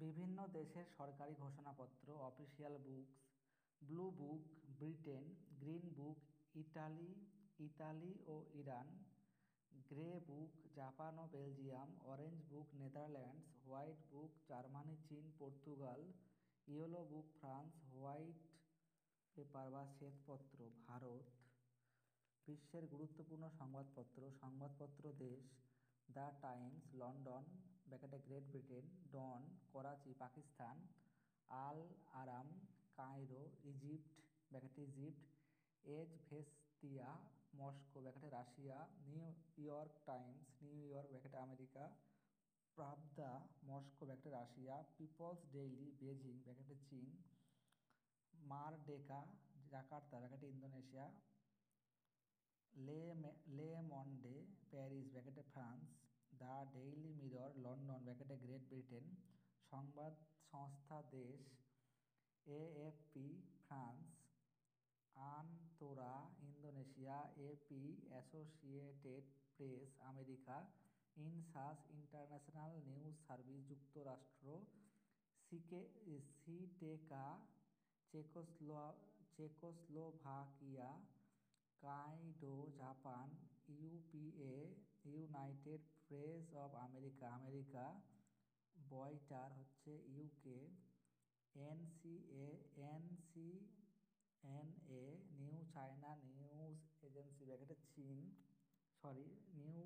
বিভিন্ন দেশের সরকারি ঘোষণাপত্র official books: blue book Britain, green book Italy ও ইরান, গ্রে বুক জাপান ও Belgium, orange book Netherlands, white book Germany, চীন, Portugal, yellow book France, white paper বা শ্বেতপত্র ভারত। বিশ্বের গুরুত্বপূর্ণ সংবাদপত্র দেশ: the Times London Great Britain, Dawn Karachi Pakistan, Al Ahram Cairo Egypt, Izvestia Moscow Russia, New York Times New York America, Pravda Moscow Russia, People's Daily Beijing চীন, Merdeka Jakarta Indonesia, Le Monde Paris France, the Daily Mirror London Great Britain. সংবাদ সংস্থা দেশ: AFP France, Antara Indonesia, AP Associated Press America, ইনসাস International News Service যুক্তরাষ্ট্র, Ceteka Czechoslovakia, Kyodo Japan, UPA United Press of America, Reuters UK, NCNA New China News Agency চীন, new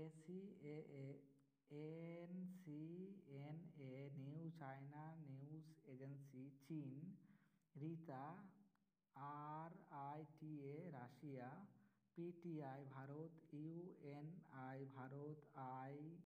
ACAA NCNA New China News Agency চীন, Rita RITA Russia, PTI Bharat, UNI Bharat,